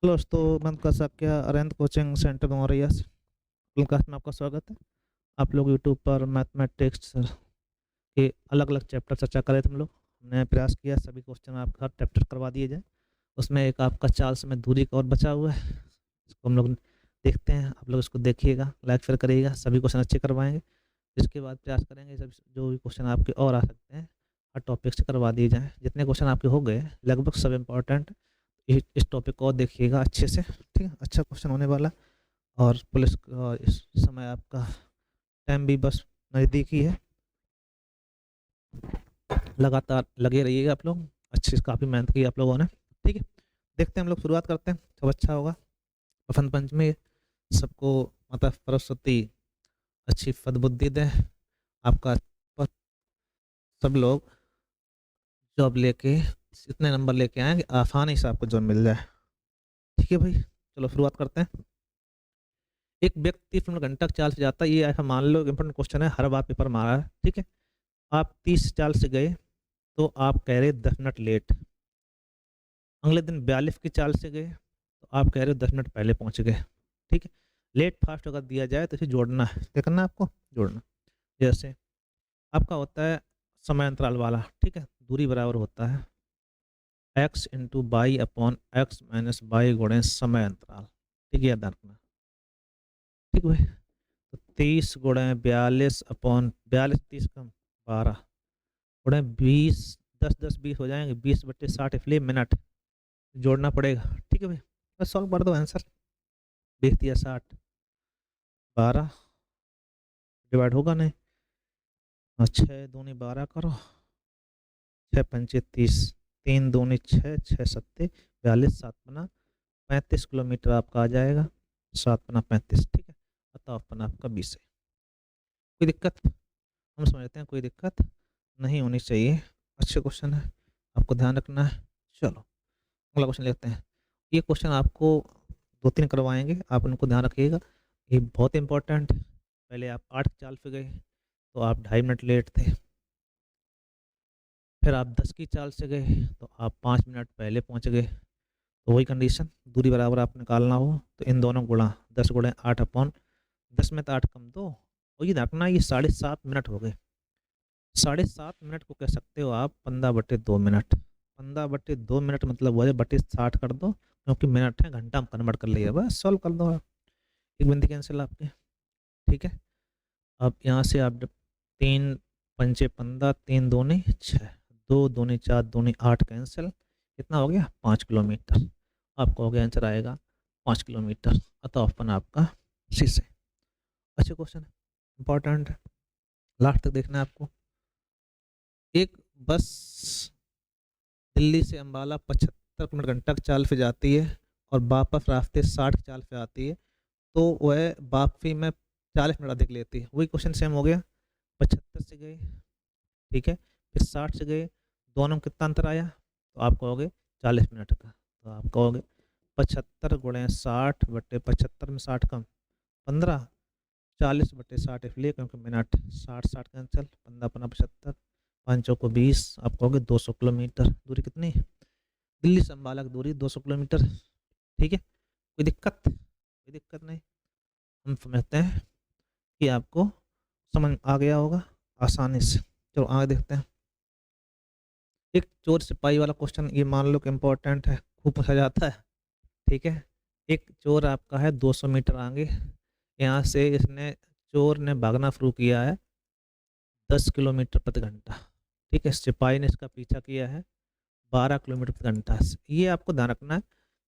Hello दोस्तों, मैं का साक्या अरेंद्र कोचिंग सेंटर मौरिया क्लास में आपका स्वागत है। आप लोग यूट्यूब पर मैथमेटिक्स के अलग अलग चैप्टर चर्चा कर रहे थे। हम लोग हमने प्रयास किया सभी क्वेश्चन आप हर चैप्टर करवा दिए जाए। उसमें एक आपका चार्ल्स में दूरी का और बचा हुआ है, इसको हम लोग देखते हैं। आप लोग इसको देखिएगा, लाइक शेयर करिएगा, सभी क्वेश्चन अच्छे करवाएंगे। इसके बाद प्रयास करेंगे सब जो भी क्वेश्चन आपके और आ सकते हैं हर टॉपिक से करवा दिए जाएँ। जितने क्वेश्चन आपके हो गए लगभग सब इम्पोर्टेंट, इस टॉपिक को और देखिएगा अच्छे से, ठीक है। अच्छा क्वेश्चन होने वाला। और पुलिस इस समय आपका टाइम भी बस नज़दीक ही है, लगातार लगे रहिएगा आप लोग। अच्छी काफ़ी मेहनत की आप लोगों ने, ठीक है। देखते हैं हम लोग, शुरुआत करते हैं, सब अच्छा होगा। बसंत पंचमी सबको माता सरस्वती अच्छी सद्बुद्धि दे। आपका सब लोग जॉब लेके इतने नंबर लेके आए कि आसानी से आपको जॉब मिल जाए, ठीक है भाई। चलो शुरुआत करते हैं। एक व्यक्ति 30 घंटा चाल से जाता है, ये ऐसा मान लो इंपॉर्टेंट क्वेश्चन है, हर बार पेपर मारा है, ठीक है। आप 30 चाल से गए तो आप कह रहे 10 मिनट लेट। अगले दिन 42 की चाल से गए तो आप कह रहे हो 10 मिनट पहले पहुंच गए, ठीक है। लेट फास्ट अगर दिया जाए तो इसे जोड़ना है, क्या करना है आपको, जोड़ना। जैसे आपका होता है समय अंतराल वाला, ठीक है। दूरी बराबर होता है x into by upon x minus by गुणे समय अंतराल, ठीक है, याद रखना, ठीक भाई। तो 30 गुणे 42 अपॉन 42, 30 कम 12 गुणे 20, 10 10 20 हो जाएंगे, 20/60 इसलिए मिनट जोड़ना पड़ेगा, ठीक है भाई। बस सॉल्व कर दो आंसर। 20 दिया 60, 12 डिवाइड होगा नहीं। और 6 दूनी 12 करो, 6 पंचे 30, 3 दूनी 6, 6 सत्ते 42, 7 बना 35 किलोमीटर आपका आ जाएगा। 7 बना 35, ठीक है। अतः अपना आपका 20 है। कोई दिक्कत, हम समझते हैं कोई दिक्कत नहीं होनी चाहिए। अच्छे क्वेश्चन है, आपको ध्यान रखना है। चलो अगला क्वेश्चन लेते हैं। ये क्वेश्चन आपको 2-3 करवाएंगे, आप उनको ध्यान रखिएगा, ये बहुत इंपॉर्टेंट। पहले आप 8 चाल पे गए तो आप 2.5 मिनट लेट थे। फिर आप 10 की चाल से गए तो आप 5 मिनट पहले पहुंच गए। तो वही कंडीशन, दूरी बराबर आप निकालना हो तो इन दोनों गुणा 10 गुणे 8 अपॉन 10 में तो 8 कम 2, और ये रखना, ये 7.5 मिनट हो गए। 7.5 मिनट को कह सकते हो आप 15/2 मिनट। 15/2 मिनट मतलब वजह बटे 60 कर दो, क्योंकि मिनट है, घंटा हम कन्वर्ट कर लिया, बस सॉल्व कर दो आप। एक बिंदी कैंसिल आपके, ठीक है। अब यहाँ से आप 3 पंचे 15, 3 दूनी 6, 2 दूनी 4, दूनी 8 कैंसिल, कितना हो गया 5 किलोमीटर। आपका हो गया आंसर आएगा 5 किलोमीटर। अतः ऑप्शन आपका सी से। अच्छे क्वेश्चन है, इंपॉर्टेंट है, लास्ट तक देखना है आपको। एक बस दिल्ली से अंबाला 75 किलोमीटर घंटा की चाल से जाती है और वापस रास्ते 60 चाल से आती है, तो वह वापसी में 40 मिनट अधिक लेती है। वही क्वेश्चन सेम हो गया। 75 से गए, ठीक है, फिर 60 से गए, दोनों में कितना अंतर आया, तो आप कहोगे 40 मिनट का। तो आप कहोगे 75 गुणे 60 बटे 75 में 60 कम 15, 40/60 इसलिए क्योंकि मिनट, 60 60 कैंसिल, 15 15 75, 5 को 20, आप कहोगे 200 किलोमीटर। दूरी कितनी, दिल्ली से अम्बाला की दूरी 200 किलोमीटर, ठीक है। कोई दिक्कत, कोई दिक्कत नहीं, हम समझते हैं कि आपको समझ आ गया होगा आसानी से। चलो आगे देखते हैं। एक चोर सिपाही वाला क्वेश्चन, ये मान लो कि इम्पोर्टेंट है, खूब पूछा जाता है, ठीक है। एक चोर आपका है 200 मीटर आगे, यहाँ से इसने चोर ने भागना शुरू किया है 10 किलोमीटर प्रति घंटा, ठीक है। सिपाही ने इसका पीछा किया है 12 किलोमीटर प्रति घंटा से। ये आपको ध्यान रखना है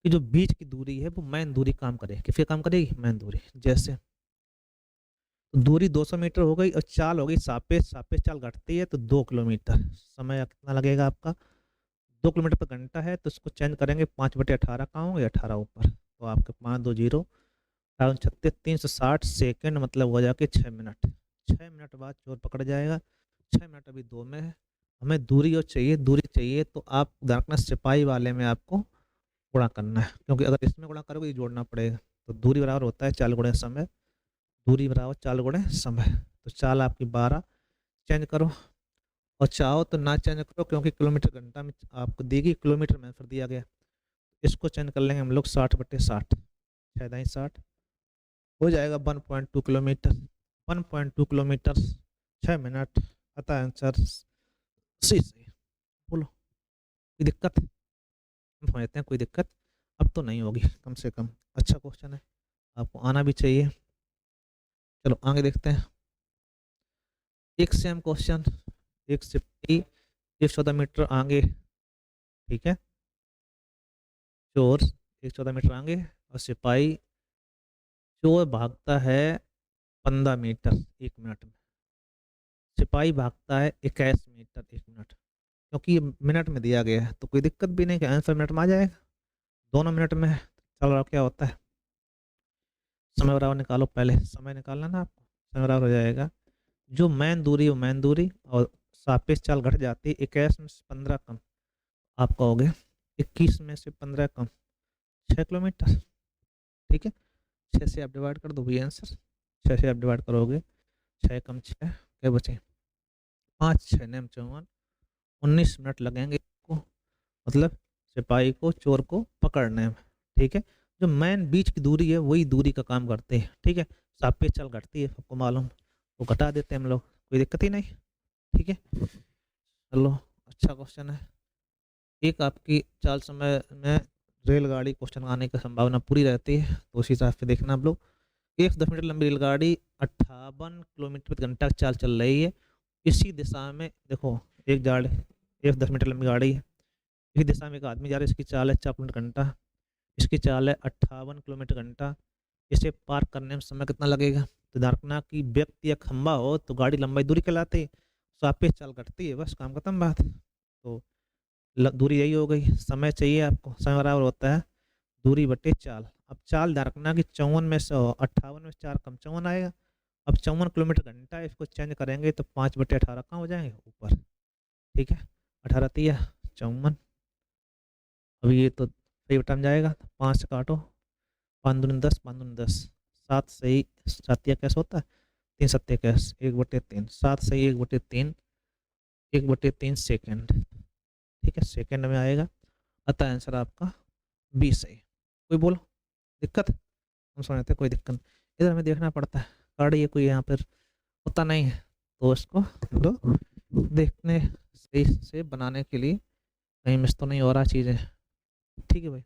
कि जो बीच की दूरी है वो मैन दूरी काम करे, किसके काम करेगी, मैन दूरी। जैसे तो दूरी 200 मीटर हो गई और चाल हो गई सापेक्ष, सापेक्ष चाल घटती है तो 2 किलोमीटर। समय कितना लगेगा आपका, 2 किलोमीटर पर घंटा है, तो इसको चेंज करेंगे 5/18 का होंगे, 18 ऊपर, तो आपके 5 2 0 36, 360 सेकेंड, मतलब हो जाके 6 मिनट। 6 मिनट बाद चोर पकड़ जाएगा। 6 मिनट अभी 2 में है, हमें दूरी और चाहिए, दूरी चाहिए तो आप रखना सिपाही वाले में आपको गुणा करना है, क्योंकि अगर इसमें गुणा करोगे ये जोड़ना पड़ेगा। तो दूरी बराबर होता है 4 गुणे समय, दूरी बराबर 4 गुणे समय। तो चाल आपकी 12, चेंज करो, और चाहो तो ना चेंज करो, क्योंकि किलोमीटर घंटा में आपको देगी, किलोमीटर में आंसर दिया गया। इसको चेंज कर लेंगे हम लोग 60/60, 6×60 हो जाएगा 1.2 किलोमीटर। 1.2 किलोमीटर 6 मिनट, अतः आंसर सी सही। बोलो कोई दिक्कत? हम समझते हैं कोई दिक्कत अब तो नहीं होगी कम से कम। अच्छा क्वेश्चन है, आपको आना भी चाहिए। चलो आगे देखते हैं। एक सेम क्वेश्चन, एक सिपाही 114 मीटर आगे, ठीक है, चोर 114 मीटर आगे और सिपाही, चोर भागता है 15 मीटर 1 मिनट में, सिपाही भागता है 21 मीटर 1 मिनट। क्योंकि ये मिनट में दिया गया है तो कोई दिक्कत भी नहीं कि आंसर मिनट में आ जाएगा, दोनों मिनट में। चल रहा क्या होता है, समय बराबर निकालो, पहले समय निकालना ना आपको, समय बराबर हो जाएगा जो मैन दूरी वो मैन दूरी और सापेक्ष चाल घट जाती है। 21 में से 15 कम आपका हो गया, 21 में से 15 कम 6 किलोमीटर, ठीक है। 6 से आप डिवाइड कर दो वही आंसर, 6 से आप डिवाइड करोगे 6 कम 6 क्या बचे 5, 6 नेम 54, 19 मिनट लगेंगे आपको, मतलब सिपाही को चोर को पकड़ने में, ठीक है। जो मैन बीच की दूरी है वही दूरी का काम करते हैं, ठीक है। सापेक्ष चाल घटती है सबको मालूम, वो घटा देते हैं हम लोग, कोई दिक्कत ही नहीं, ठीक है। चलो अच्छा क्वेश्चन है। एक आपकी चाल समय में रेलगाड़ी क्वेश्चन आने की संभावना पूरी रहती है, तो उसी हिसाब से देखना आप लोग। 110 मीटर लंबी रेलगाड़ी 58 किलोमीटर प्रति घंटा की चाल चल रही है, इसी दिशा में देखो, एक जाड़ 110 मीटर लंबी गाड़ी है, इसी दिशा में एक आदमी जा रहा है, इसकी चाल है 4 किलोमीटर घंटा, इसकी चाल है 58 किलोमीटर घंटा। इसे पार करने में समय कितना लगेगा? तो ध्यान रखना कि व्यक्ति या खंबा हो तो गाड़ी लंबाई दूरी कहलाती है, सापेक्ष चाल घटती है, बस काम खत्म बात। तो दूरी यही हो गई, समय चाहिए आपको, समय बराबर होता है दूरी बटे चाल। अब चाल ध्यान रखना कि 54 में से 58 में से 4 कम 54 आएगा। अब 54 किलोमीटर घंटा है, इसको चेंज करेंगे तो 5/18 कहाँ हो जाएंगे ऊपर, ठीक है। 18 तिया 54, अभी ये तो सही बटा में जाएगा, 5 से काटो, 5 दूनी 10, 5 दूनी 10, 7 सही, 7 कैसे होता है 3 सत्ते कैस 1/3, 7 सही 1/3, 1/3 सेकेंड, ठीक है, सेकेंड में आएगा, अतः आंसर आपका 20 सही। कोई बोलो दिक्कत? हम समझते हैं कोई दिक्कत नहीं। इधर हमें देखना पड़ता है, गाड़ी ये कोई यहाँ पर होता नहीं है, तो इसको हम लोग देखने सही से बनाने के लिए कहीं मिस तो नहीं हो रहा चीज़ें, ठीक है भाई।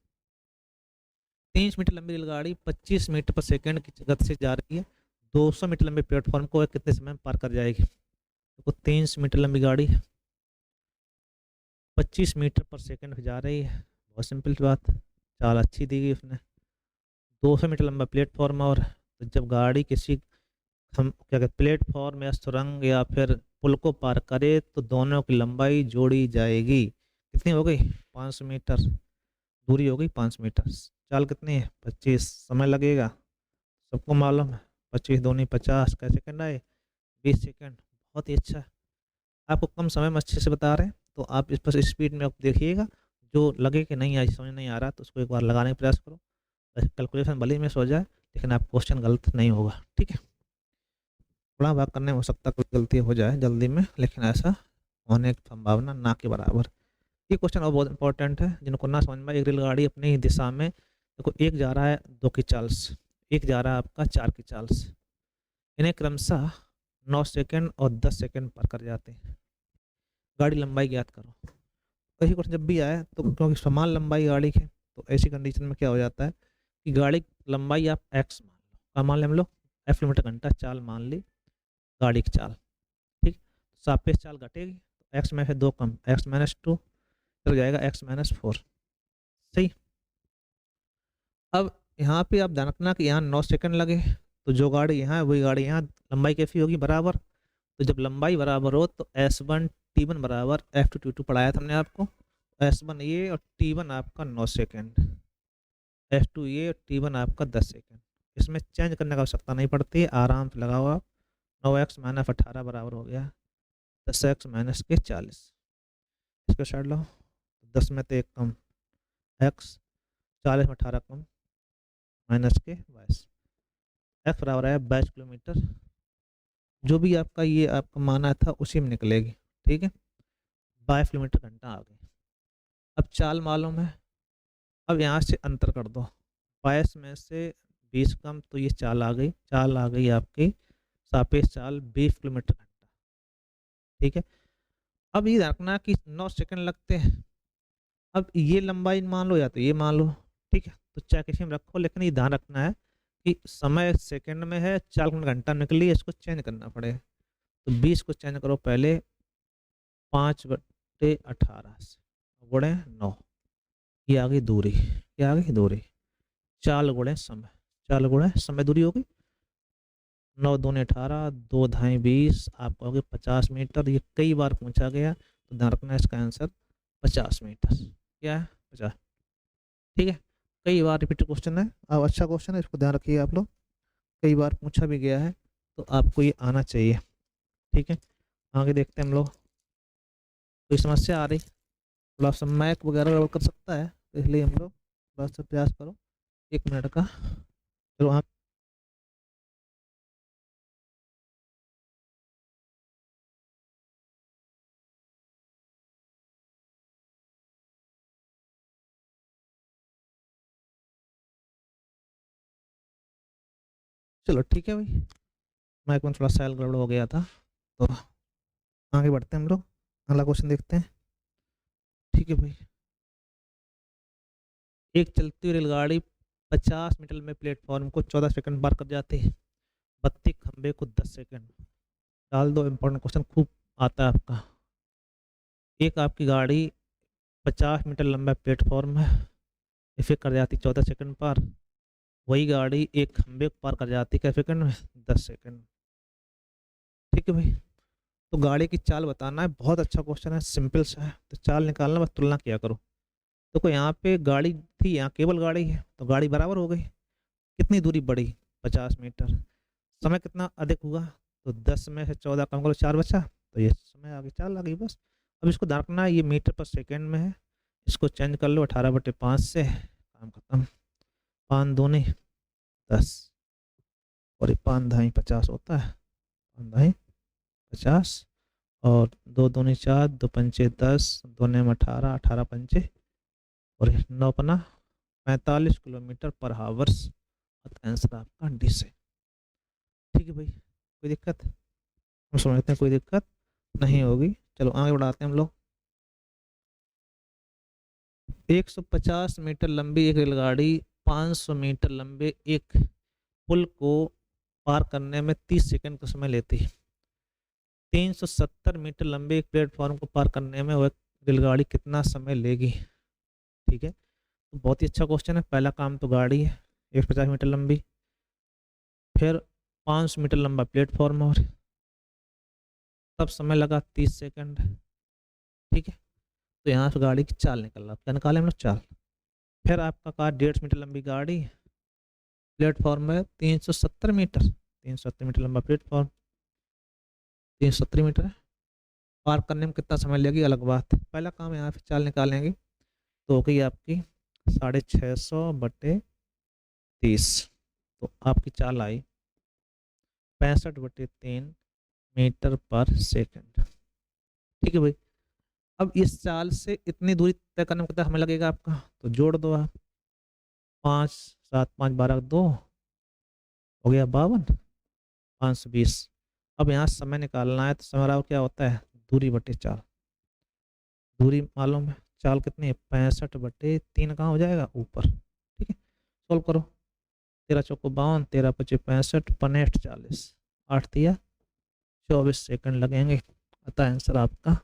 3 मीटर लंबी रेलगाड़ी 25 मीटर पर सेकंड की गति से जा रही है, 200 मीटर लंबे प्लेटफॉर्म को कितने समय में पार कर जाएगी? देखो 3 मीटर लंबी गाड़ी 25 मीटर पर सेकंड जा रही है, बहुत सिंपल सी बात, चाल अच्छी दी गई उसने, 200 मीटर लंबा प्लेटफॉर्म, और तो जब गाड़ी किसी हम क्या कहते प्लेटफॉर्म या सुरंग या फिर पुल को पार करे तो दोनों की लंबाई जोड़ी जाएगी, कितनी हो गई 500 मीटर, दूरी हो गई 500 मीटर, चाल कितनी है 25, समय लगेगा सबको मालूम है, 25 दूनी 50 कैसे सेकंड आए 20 सेकंड, बहुत ही अच्छा। आपको कम समय में अच्छे से बता रहे हैं तो आप इस पर स्पीड में आप देखिएगा, जो लगे कि नहीं आज समझ नहीं आ रहा तो उसको एक बार लगाने का प्रयास करो, कैलकुलेशन भले ही मिस हो जाए लेकिन आप क्वेश्चन गलत नहीं होगा, ठीक है। थोड़ा भाग करने में हो सकता है कोई गलती हो जाए जल्दी में, लेकिन ऐसा होने की संभावना ना के बराबर। ये क्वेश्चन और बहुत इंपॉर्टेंट है, जिनको ना समझ में, एक रेलगाड़ी अपनी ही दिशा में, देखो एक जा रहा है 2 की चाल से, एक जा रहा है आपका 4 की चाल से, इन्हें क्रमशः 9 सेकंड और 10 सेकंड पर कर जाते हैं, गाड़ी लंबाई ज्ञात करो। ऐसी क्वेश्चन जब भी आए तो क्योंकि समान लंबाई गाड़ी के, तो ऐसी कंडीशन में क्या हो जाता है कि गाड़ी लंबाई आप एक्स मान लो, क्या मान लें हम लोग, एफ किलोमीटर घंटा चाल मान ली गाड़ी की चाल, ठीक, सापेक्ष चाल घटेगी तो एक्स में से 2 कम x-2 हो जाएगा x-4, सही। अब यहाँ पे आप ध्यान रखना कि यहाँ 9 सेकंड लगे, तो जो गाड़ी यहाँ है वही गाड़ी यहाँ, लंबाई कैसी होगी बराबर, तो जब लंबाई बराबर हो तो S1 T1 बराबर F2 T2 पढ़ाया था हमने आपको, S1 ये और T1 आपका 9 सेकंड, F2 ये और T1 आपका 10 सेकंड, इसमें चेंज करने की आवश्यकता नहीं पड़ती है, आराम से लगाओ आप, 9x-18 बराबर हो गया 10x-40, इसको साइड लो, 10 में तो 1 कम x, 40 में 18 कम -22, x बराबर है 22 किलोमीटर, जो भी आपका ये आपका माना था उसी में निकलेगी, ठीक है। 22 किलोमीटर घंटा आ गई। अब चाल मालूम है, अब यहाँ से अंतर कर दो, 22 में से 20 कम तो ये चाल आ गई आपकी सापेक्ष चाल 20 किलोमीटर घंटा। ठीक है, अब ये रखना कि 9 सेकंड लगते हैं। अब ये लंबाई मान लो या तो ये मान लो। ठीक है, तो चाहे किसी में रखो, लेकिन ये ध्यान रखना है कि समय सेकंड में है, 4 घंटा निकली है, इसको चेंज करना पड़ेगा। तो 20 को चेंज करो पहले 5/18 से गुणे 9, ये आ गई दूरी। क्या आ गई दूरी? चाल गुणे समय, चाल गुणे समय दूरी होगी। 9 दूनी 18, 2 ढाई 20, आपको होगी 50 मीटर। ये कई बार पूछा गया, तो ध्यान रखना इसका आंसर 50 मीटर। क्या है? 50। ठीक है, कई बार रिपीटेड क्वेश्चन है। अब अच्छा क्वेश्चन है, इसको ध्यान रखिए आप लोग, कई बार पूछा भी गया है, तो आपको ये आना चाहिए। ठीक है, आगे देखते हैं हम लोग। कोई समस्या आ रही? थोड़ा सा मैक वगैरह गड़बड़ कर सकता है, तो इसलिए हम लोग थोड़ा सा प्रयास करो 1 मिनट का। चलो आप, चलो ठीक है भाई, मैक में थोड़ा सा गड़बड़ हो गया था, तो आगे बढ़ते हैं हम लोग, अगला क्वेश्चन देखते हैं। ठीक है भाई, एक चलती हुई रेलगाड़ी 50 मीटर में प्लेटफॉर्म को 14 सेकंड पार कर जाती है, बत्ती खंबे को 10 सेकंड। डाल दो, इम्पोर्टेंट क्वेश्चन खूब आता है आपका। एक आपकी गाड़ी 50 मीटर लंबा प्लेटफॉर्म है, इसे कर जाती 14 सेकंड पार। वही गाड़ी एक खंबे को पार कर जाती क्या सेकंड में? 10 सेकंड। ठीक है भाई, तो गाड़ी की चाल बताना है। बहुत अच्छा क्वेश्चन है, सिंपल सा है, तो चाल निकालना, बस तुलना किया करो। तो कोई यहाँ पे गाड़ी थी, यहाँ केवल गाड़ी है, तो गाड़ी बराबर हो गई। कितनी दूरी बढ़ी? 50 मीटर। समय कितना अधिक हुआ? तो 10 में से 14 कम करो, 4 बचा, तो ये समय आगे चाल आ गई बस। अब इसको रखना है, ये मीटर पर सेकेंड में है, इसको चेंज कर लो 18/5 से, काम खत्म। 5 दूनी 10, और 5 ढाई 50 होता है, 5 ढाई 50, और 2 दूनी 4, 2 पंचे 10, 2 में 18, 18 पंचे, और 9 पना 45 किलोमीटर पर हावर्स। आंसर आपका डी से। ठीक है भाई, कोई दिक्कत? हम समझते हैं कोई दिक्कत नहीं होगी। चलो आगे बढ़ाते हैं हम लोग। 150 मीटर लंबी एक रेलगाड़ी 500 मीटर लंबे एक पुल को पार करने में 30 सेकंड का समय लेती है। 370 मीटर लंबे एक प्लेटफॉर्म को पार करने में वह रेलगाड़ी कितना समय लेगी? ठीक है, तो बहुत ही अच्छा क्वेश्चन है। पहला काम तो गाड़ी है 150 मीटर लंबी, फिर 500 मीटर लंबा प्लेटफॉर्म, और तब समय लगा 30 सेकंड। ठीक है, तो यहाँ से गाड़ी की चाल निकल रहा, क्या निकाले हम लोग? चाल। फिर आपका कार 150 मीटर लंबी गाड़ी, प्लेटफॉर्म है 370 मीटर, 370 मीटर लंबा प्लेटफॉर्म, 370 मीटर है। पार करने में कितना समय लगेगी अलग बात। पहला काम यहाँ पे चाल निकालेंगे, तो हो गई आपकी 650/30, तो आपकी चाल आई 65/3 मीटर पर सेकंड। ठीक है भाई, अब इस चाल से इतनी दूरी तय करने में कितना समय लगेगा आपका? तो जोड़ दो आप, 5 7 5 12 2 हो गया 52, 520। अब यहाँ समय निकालना है, तो समय बराबर क्या होता है? दूरी बटे चाल। दूरी मालूम है, चाल कितनी है? 65/3 कहाँ हो जाएगा? ऊपर। ठीक है, सोल्व करो। 13 चौको 52, 13 पचे 65, 65 40, 8 दिया 24 सेकंड लगेंगे। अतः आंसर आपका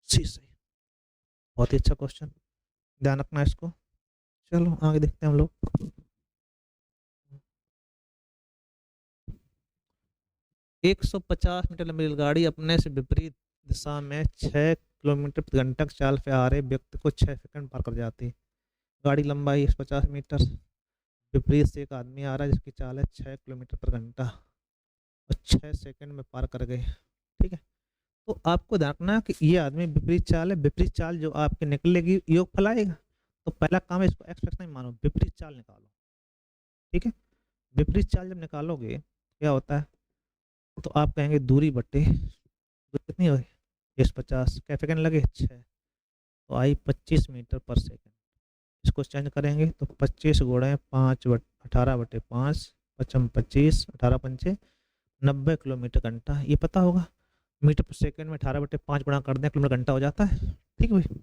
सी सही। बहुत ही अच्छा क्वेश्चन, ध्यान रखना इसको। चलो आगे देखते हैं हम लोग। 150 मीटर लंबी रेलगाड़ी अपने से विपरीत दिशा में 6 किलोमीटर प्रति घंटा की चाल से आ रहे व्यक्ति को 6 सेकंड पार कर जाती है। गाड़ी लंबाई 150 मीटर, विपरीत से एक आदमी आ रहा है जिसकी चाल है 6 किलोमीटर प्रति घंटा, और 6 सेकंड में पार कर गए। ठीक है, तो आपको देखना है कि ये आदमी विपरीत चाल है, विपरीत चाल जो आपके निकलेगी योग फलाएगा। तो पहला काम है, इसको एक्स नहीं मानो, विपरीत चाल निकालो। ठीक है, विपरीत चाल जब निकालोगे क्या होता है? तो आप कहेंगे दूरी बटे, दूरी कितनी हो? 150, क्या सेकंड लगे? 6, तो आई 25 मीटर पर सेकंड। इसको चेंज करेंगे तो 25 गुणे 5 18/5 पचम 25 18 90 किलोमीटर घंटा, ये पता होगा। मीटर पर सेकंड में 18/5 गुणा कर दें, किलोमीटर घंटा हो जाता है। ठीक है भाई,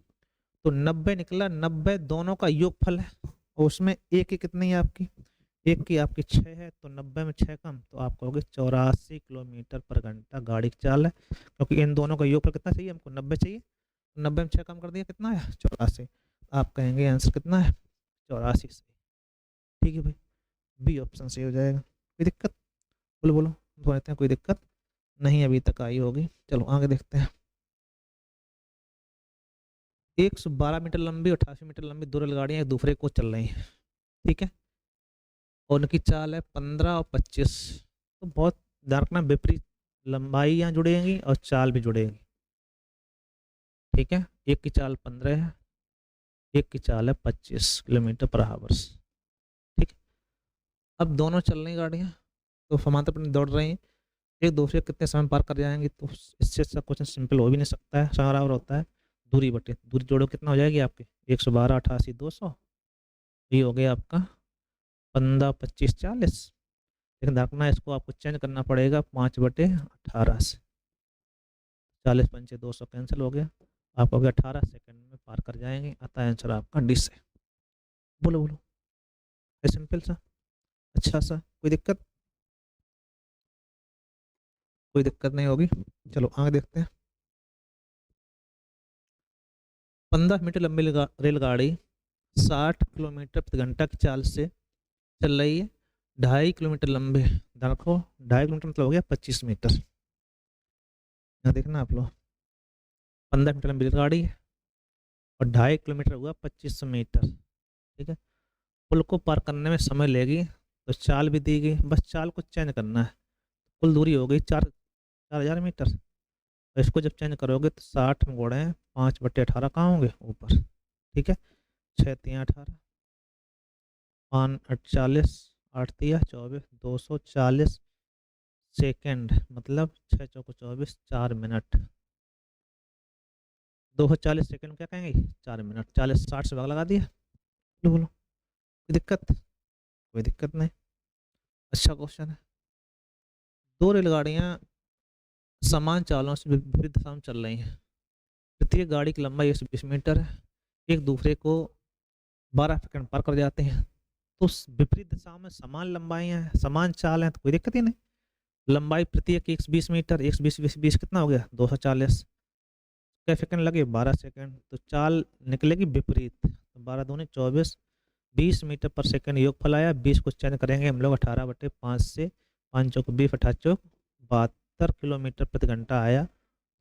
तो 90 निकला, 90 दोनों का योगफल है और उसमें एक की कितनी है आपकी, एक की आपकी 6 है, तो 90 में 6 कम, तो आप कहोगे 84 किलोमीटर पर घंटा गाड़ी की चाल है, क्योंकि इन दोनों का योगफल कितना चाहिए हमको, 90 चाहिए। 90 में 6 कम कर दिया, कितना है 84। आप कहेंगे आंसर कितना है 84 से। ठीक है भाई, बी ऑप्शन सही हो जाएगा। कोई दिक्कत, बोलो बोलो, बोलते हैं कोई दिक्कत नहीं अभी तक आई होगी। चलो आगे देखते हैं। 112 मीटर लंबी 88 मीटर लंबी दो रेलगाड़ियां एक दूसरे को चल रही हैं। ठीक है, और उनकी चाल है 15 और 25। तो बहुत ध्यान रखना, विपरीत लंबाई यहाँ जुड़ेगी और चाल भी जुड़ेगी। ठीक है, एक की चाल 15 है, एक की चाल है 25 किलोमीटर पर आवर्स। ठीक है, अब दोनों चल रही गाड़ियाँ तो समांतर दौड़ रही हैं, एक दूसरे कितने समय पार कर जाएंगे, तो इससे अच्छा क्वेश्चन सिंपल हो भी नहीं सकता है। समय बराबर होता है दूरी बटे दूरी, जोड़ो कितना हो जाएगी आपकी 112 88 200, ये हो गया आपका 15 25 40। लेकिन रखना इसको आपको चेंज करना पड़ेगा 5/18 से। 40 पंचे 200 कैंसिल हो गया, आप हो गया 18 सेकंड में पार कर जाएंगे। अतः आंसर आपका डी से। बोलो बोलो, है सिंपल सा, अच्छा सा, कोई दिक्कत, कोई दिक्कत नहीं होगी। चलो आगे देखते हैं। 15 मीटर लंबी रेलगाड़ी 60 किलोमीटर प्रति घंटा की चाल से चल रही है 2.5 किलोमीटर लंबे, ध्यान रखो 2.5 किलोमीटर मतलब हो गया 25 मीटर। यहाँ देखना आप लोग, 15 मीटर लंबी रेलगाड़ी है और 2.5 किलोमीटर हुआ 25 मीटर। ठीक है, पुल को पार करने में समय लेगी, तो चाल भी दी गई, बस चाल को चेंज करना है। कुल दूरी हो गई 4,000 मीटर। तो इसको जब चेंज करोगे तो 60 में गुणे 5/18 कहाँ होंगे ऊपर। ठीक है, 6 3 18, 5 8 40, 8 3 24, 240 सेकेंड, मतलब 6 चौको 24, 4 मिनट। 240 सेकेंड क्या कहेंगे 4 मिनट, 40 60 से भाग लगा दिया। बोलो बोलो, कोई दिक्कत, कोई दिक्कत नहीं, अच्छा क्वेश्चन है। दो रेलगाड़ियां समान चालों से विपरीत दिशा में चल रही हैं, प्रत्येक गाड़ी की लंबाई 120 मीटर है, एक दूसरे को 12 सेकंड पार कर जाते हैं। तो विपरीत दिशा में समान लंबाइयां हैं, समान चाल है, तो कोई दिक्कत ही नहीं। लंबाई प्रत्येक 120 मीटर, 120 20 20 कितना हो गया 240, क्या सेकंड लगे 12 सेकंड, तो चाल निकलेगी विपरीत। तो 12 दूनी 24, 20 मीटर पर सेकंड योगफल आया, 20 को चेंज करेंगे हम लोग 18/5 से, 5 चौक 20 18 चौक 72 किलोमीटर प्रति घंटा आया।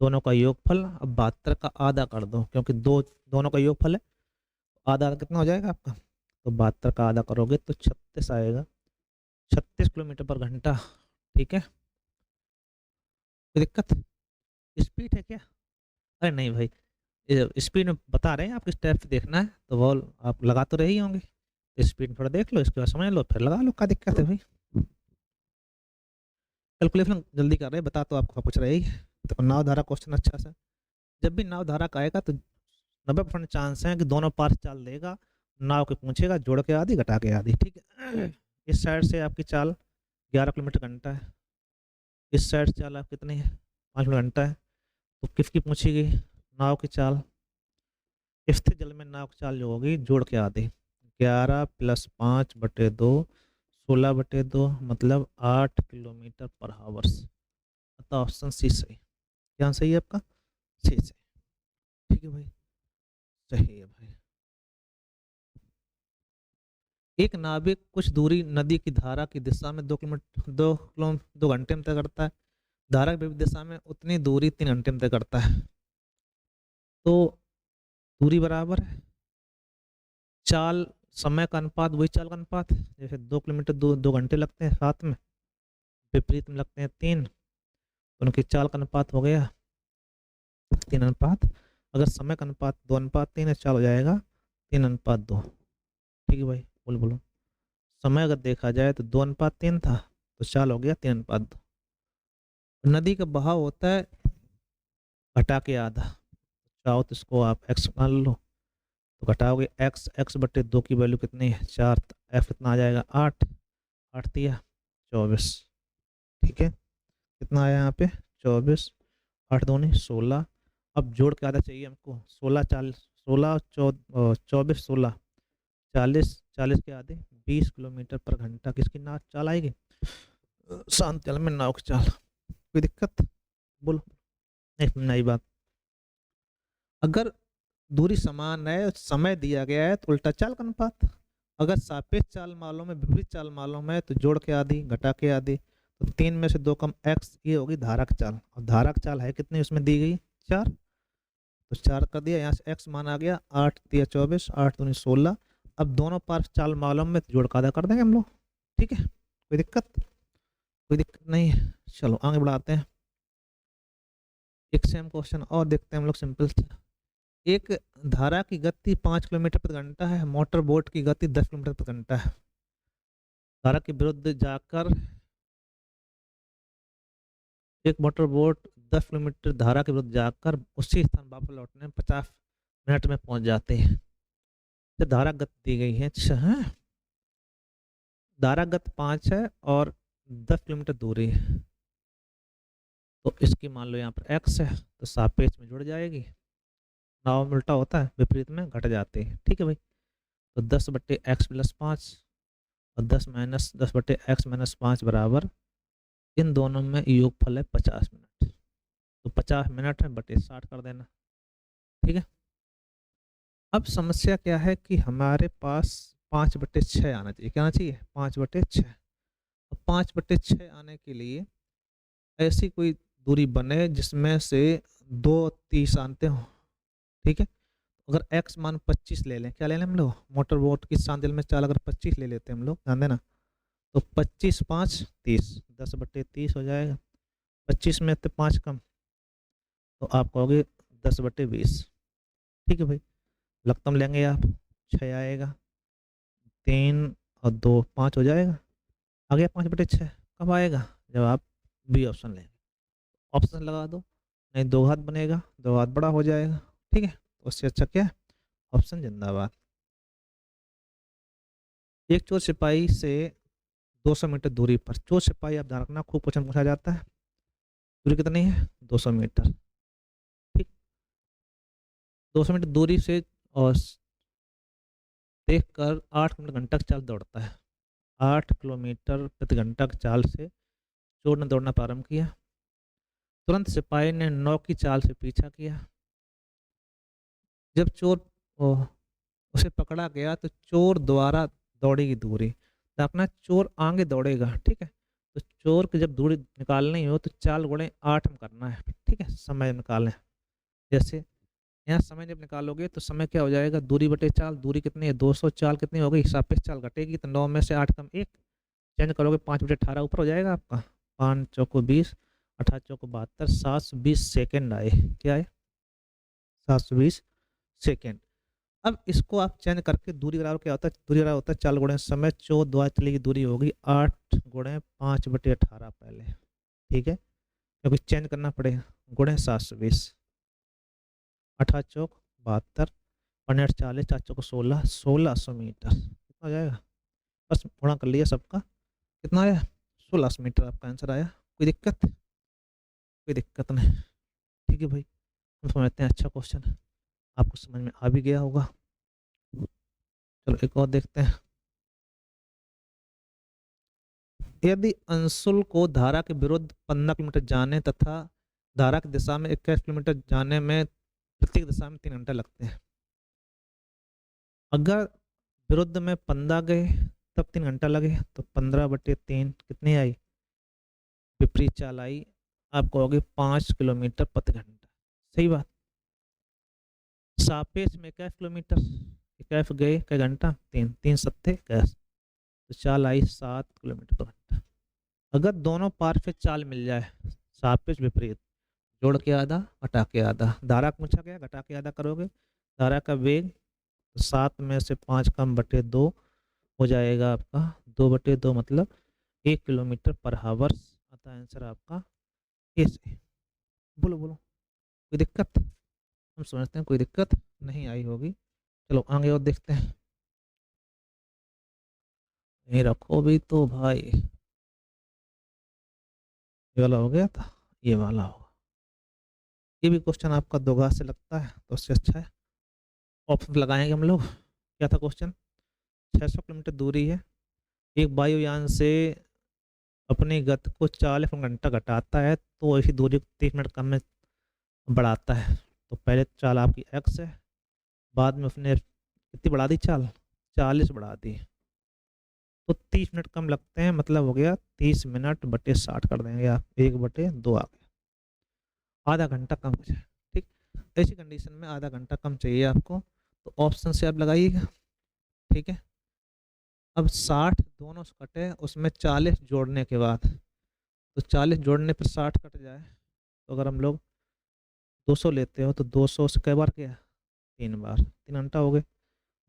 दोनों का योगफल, अब 72 का आधा कर दो क्योंकि दोनों का योगफल है, आधा कितना हो जाएगा आपका, तो 72 का आधा करोगे तो 36 आएगा, 36 किलोमीटर पर घंटा। ठीक है, कोई दिक्कत, स्पीड है क्या, अरे नहीं भाई, स्पीड में बता रहे हैं, आपकी स्टेप देखना है तो वो आप लगा तो रही होंगे, स्पीड थोड़ा देख लो, इसके बाद समझ लो फिर लगा लो, क्या दिक्कत है भाई। कैलकुलेशन जल्दी कर रहे हैं, बता तो आपको पूछ रहे ही। तो नाव धारा क्वेश्चन अच्छा सा, जब भी नाव धारा का आएगा तो 90% चांस है कि दोनों पार चाल देगा, नाव के पूछेगा जोड़ के आधी घटा के आधी। ठीक है, इस साइड से आपकी चाल 11 किलोमीटर घंटा है, इस साइड से चाल आप कितनी है 5 किलोमीटर घंटा है, तो किसकी पूछी गई, नाव की चाल। स्थिर जल में नाव की चाल जो होगी जोड़ के आधी, 11 + 5/2 16/2 मतलब 8 किलोमीटर पर आवर्स। अतः ऑप्शन सी सही, क्या सही है आपका, सी सही। ठीक है भाई, सही है भाई। एक नाविक कुछ दूरी नदी की धारा की दिशा में 2 घंटे में तय करता है, धारा की विपरीत दिशा में उतनी दूरी 3 घंटे में तय करता है। तो दूरी बराबर है, चाल समय का अनुपात वही चाल का अनुपात, जैसे 2 किलोमीटर 2 घंटे लगते हैं साथ में, विपरीत में लगते हैं 3, तो उनकी चाल का अनुपात हो गया 3:, अगर समय का अनुपात 2:3 है, चाल हो जाएगा 3:2। ठीक है भाई, बोलो बोलो, समय अगर देखा जाए तो 2:3 था, तो चाल हो गया 3:2। नदी का बहाव होता है घटा के आधा, चाहो तो इसको आप एक्स मान लो, तो घटाओगे एक्स, एक्स बटे 2 की वैल्यू कितनी है 4, तो एफ कितना आ जाएगा 8, 8 दिया 24। ठीक है, कितना आया यहाँ पे 24, 8 दूनी 16। अब जोड़ के आधा चाहिए हमको, 16 40, 16 24 16 40, 40 के आधे 20 किलोमीटर पर घंटा किसकी नाव चाल आएगी, शांत जल में नाव की चाल। कोई दिक्कत, बोलो। एक नई बात, अगर दूरी समान है, समय दिया गया है, तो उल्टा चाल का अनुपात। अगर सापेक्ष चाल मालूम है, विपरीत चाल मालूम है, तो जोड़ के आधी घटा के आधी, तो 3 में से 2 कम एक्स, ये होगी धारा की चाल। और धारा की चाल है कितनी उसमें दी गई 4, तो 4 कर दिया, यहाँ से एक्स मान आ गया 8 दिया 24, 8 दूनी 16। अब दोनों पार्श्व चाल मालूम में, तो जोड़ का आधा कर देंगे हम लोग। ठीक है, कोई दिक्कत, कोई दिक्कत नहीं है। चलो आगे बढ़ाते हैं, एक सेम क्वेश्चन और देखते हैं हम लोग, सिंपल सा। एक धारा की गति 5 किलोमीटर प्रति घंटा है, मोटर बोट की गति 10 किलोमीटर प्रति घंटा है। धारा के विरुद्ध जाकर एक मोटर बोट 10 किलोमीटर धारा के विरुद्ध जाकर उसी स्थान वापस लौटने में 50 मिनट में पहुंच जाते हैं। तो धारा गति दी गई है, अच्छा है, धारा गति 5 है और 10 किलोमीटर दूरी है, तो इसकी मान लो यहाँ पर x है, तो सापेक्ष में जुड़ जाएगी, नाव में उल्टा होता है, विपरीत में घट जाते हैं। ठीक है भाई, तो 10 बट्टे एक्स प्लस 5 और 10 बटे एक्स माइनस 5 बराबर, इन दोनों में योगफल है 50 मिनट, तो 50 मिनट है बटे 60 कर देना। ठीक है, अब समस्या क्या है कि हमारे पास 5/6 आना चाहिए, क्या आना चाहिए 5/6। अब 5/6 आने के लिए ऐसी कोई दूरी बने जिसमें से 2 30 आते हो। ठीक है, अगर x मान 25 ले लें, क्या ले लें हम लोग, मोटर बोट की सांदिल में चाल अगर 25 ले लेते हैं हम लोग, ध्यान देना, तो 25 5 30, 10/30 हो जाएगा। 25 में से 5 कम, तो आप कहोगे 10/20। ठीक है भाई, लघुत्तम लेंगे आप, 6 आएगा, 3 और 2 5 हो जाएगा, आ गया 5/6। कब आएगा, जब आप बी ऑप्शन लेंगे, ऑप्शन लगा दो, नहीं 2 घात बनेगा, 2 घात बड़ा हो जाएगा। ठीक है, तो उससे अच्छा क्या है, ऑप्शन जिंदाबाद। एक चोर सिपाही से 200 मीटर दूरी पर, चोर सिपाही आप ध्यान रखना, खूब क्वेश्चन पूछा जाता है, दूरी कितनी है 200 मीटर। ठीक, 200 मीटर दूरी से और देख कर 8 किलोमीटर घंटा की चाल दौड़ता है। 8 किलोमीटर प्रति घंटा की चाल से चोर ने दौड़ना प्रारंभ किया, तुरंत सिपाही ने 9 की चाल से पीछा किया। जब चोर उसे पकड़ा गया, तो चोर द्वारा दौड़ेगी दूरी, तो अपना चोर आगे दौड़ेगा। ठीक है, तो चोर की जब दूरी निकालनी हो, तो 4 गुणे 8 में करना है। ठीक है, समय निकालें, जैसे यहाँ समय जब निकालोगे तो समय क्या हो जाएगा, दूरी बटे चाल, दूरी कितनी है 200, चाल कितनी हो गई, सापेक्ष चाल घटेगी, तो 9 में से 8 कम 1, चेंज करोगे 5/18 ऊपर हो जाएगा आपका, 5 चौको 20, 18 चौको 72, 720 सेकेंड आए, क्या आए 720 सेकेंड। अब इसको आप चेंज करके दूरी बराबर क्या होता है, दूरी बराबर होता है 4 गुणे समय, 14 द्वारा चली गई दूरी होगी 8 गुणे 5/18 पहले। ठीक है, क्योंकि चेंज करना पड़ेगा, गुणे 720, 18 चौक 72, 18 40, 4 चौक 16, 1600 मीटर कितना हो जाएगा, बस गुणा कर लिया सबका, कितना आया 1600 मीटर आपका आंसर आया। कोई दिक्कत, कोई दिक्कत नहीं। ठीक है भाई, हम समझते हैं, अच्छा क्वेश्चन है, आपको समझ में आ भी गया होगा। चलो एक और देखते हैं, यदि अंशुल को धारा के विरुद्ध 15 किलोमीटर जाने तथा धारा की दिशा में 21 किलोमीटर जाने में प्रत्येक दिशा में 3 घंटे लगते हैं, अगर विरुद्ध में 15 गए तब 3 घंटा लगे, तो 15/3 कितनी आई, विपरीत चाल आई, आप कहोगे 5 किलोमीटर प्रति घंटा। सही बात, सापेक्ष में 21 किलोमीटर, 21 गए कई घंटा 3, 3 सत्ते 21, तो चाल आई 7 किलोमीटर प्रति घंटा। अगर दोनों पार्श्व चाल मिल जाए, सापेक्ष विपरीत, जोड़ के आधा घटा के आधा, धारा पूछा गया घटा के आधा करोगे, धारा का वेग, तो 7 में से 5 कम बटे 2 हो जाएगा आपका, 2/2 मतलब 1 किलोमीटर पर हावर्स, अतः आंसर आपका ए से। बोलो बोलो, कोई दिक्कत, हम समझते हैं कोई दिक्कत नहीं आई होगी। चलो आगे और देखते हैं। ये रखो भी तो भाई, ये वाला हो गया था, ये वाला होगा। ये भी क्वेश्चन आपका दो घात से लगता है तो उससे अच्छा है ऑप्शन लगाएंगे हम लोग। क्या था क्वेश्चन? 600 किलोमीटर दूरी है, एक वायुयान से अपनी गति को 40 घंटा घटाता है तो ऐसी दूरी को 30 मिनट कम में बढ़ाता है। तो पहले चाल आपकी एक्स है, बाद में उसने कितनी बढ़ा दी चाल? 40 बढ़ा दी, तो 30 मिनट कम लगते हैं, मतलब हो गया 30 मिनट बटे 60 कर देंगे आप, 1/2 आ गया, आधा घंटा कम हो जाए। ठीक, ऐसी कंडीशन में आधा घंटा कम चाहिए आपको, तो ऑप्शन से आप लगाइएगा। ठीक है, अब 60 दोनों से कटे, उसमें 40 जोड़ने के बाद, तो 40 जोड़ने पर 60 कट जाए, तो अगर हम लोग 200 लेते हो तो 200 से कई बार किया? 3 बार, 3 घंटा हो गए,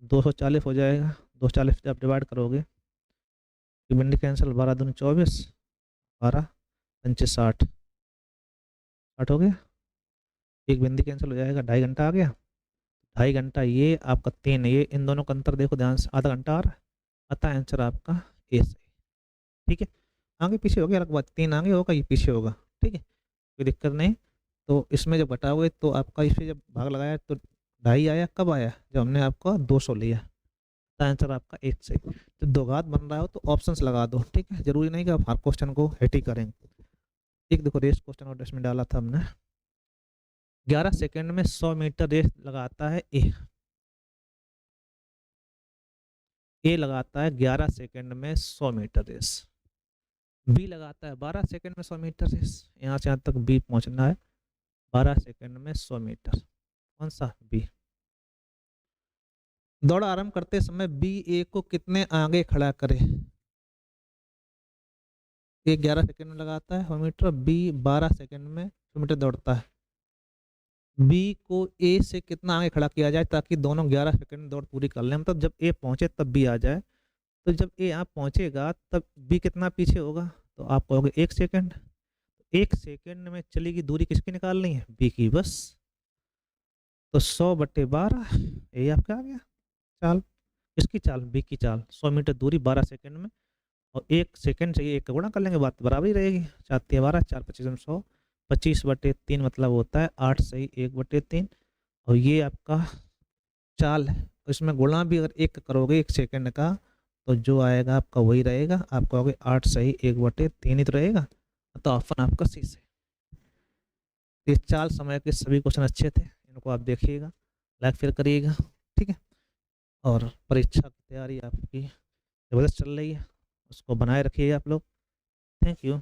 240 हो जाएगा। 240 से आप डिवाइड करोगे, ये भिंडी कैंसिल, 12 दूनी 24, 12 पंचे 60, 60 हो गया, एक बिंदी कैंसिल हो जाएगा, 2.5 घंटा आ गया। 2.5 घंटा ये आपका 3, ये इन दोनों का अंतर देखो ध्यान से, आधा घंटा आ रहा है, अतः आंसर आपका ए सही। ठीक है, आगे पीछे हो गया अलग बात, 3 आगे होगा ये पीछे होगा, ठीक है, कोई दिक्कत नहीं। तो इसमें जब घटाओगे तो आपका इसे जब भाग लगाया तो 2.5 आया, कब आया? जब हमने आपका 200 लिया, तो आंसर आपका 1 सही। तो दो घात बन रहा हो तो ऑप्शंस लगा दो, ठीक है, जरूरी नहीं कि आप हर क्वेश्चन को हिट ही करेंगे। एक देखो रेस क्वेश्चन और इसमें डाला था हमने, 11 सेकंड में 100 मीटर रेस लगाता है ए लगाता है 11 सेकंड में 100 मीटर रेस, बी लगाता है 12 सेकंड में 100 मीटर रेस, यहाँ से यहाँ तक बी पहुंचना है 12 सेकंड में 100 मीटर, कौन सा? बी। दौड़ आरंभ करते समय बी ए को कितने आगे खड़ा करे? ए 11 सेकंड में लगाता है 100 मीटर, बी 12 सेकंड में 100 मीटर दौड़ता है, बी को ए से कितना आगे खड़ा किया जाए ताकि दोनों 11 सेकंड में दौड़ पूरी कर लें, मतलब जब ए पहुंचे तब बी आ जाए। तो जब ए यहाँ पहुंचेगा तब बी कितना पीछे होगा? तो आप कहोगे 1 सेकंड, 1 सेकंड में चली गई दूरी किसकी निकालनी है? बी की, बस। तो 100/12 ये आपका आ गया चाल, इसकी चाल, बी की चाल, 100 मीटर दूरी 12 सेकंड में, और 1 सेकंड चाहिए, 1 का गुणा कर लेंगे, बात बराबर ही रहेगी, 4×3=12, 4×25=100, 25/3 मतलब होता है 8 सही 1/3, और ये आपका चाल है, तो इसमें गुणा भी अगर 1 करोगे 1 सेकंड का, तो जो आएगा आपका वही रहेगा, आप कहोगे 8 सही 1/3 ही तो रहेगा, तो ऑप्शन आपका सी से। ये चाल समय के सभी क्वेश्चन अच्छे थे, इनको आप देखिएगा, लाइक शेयर करिएगा, ठीक है, और परीक्षा की तैयारी आपकी जबरदस्त चल रही है, उसको बनाए रखिएगा आप लोग। Thank you.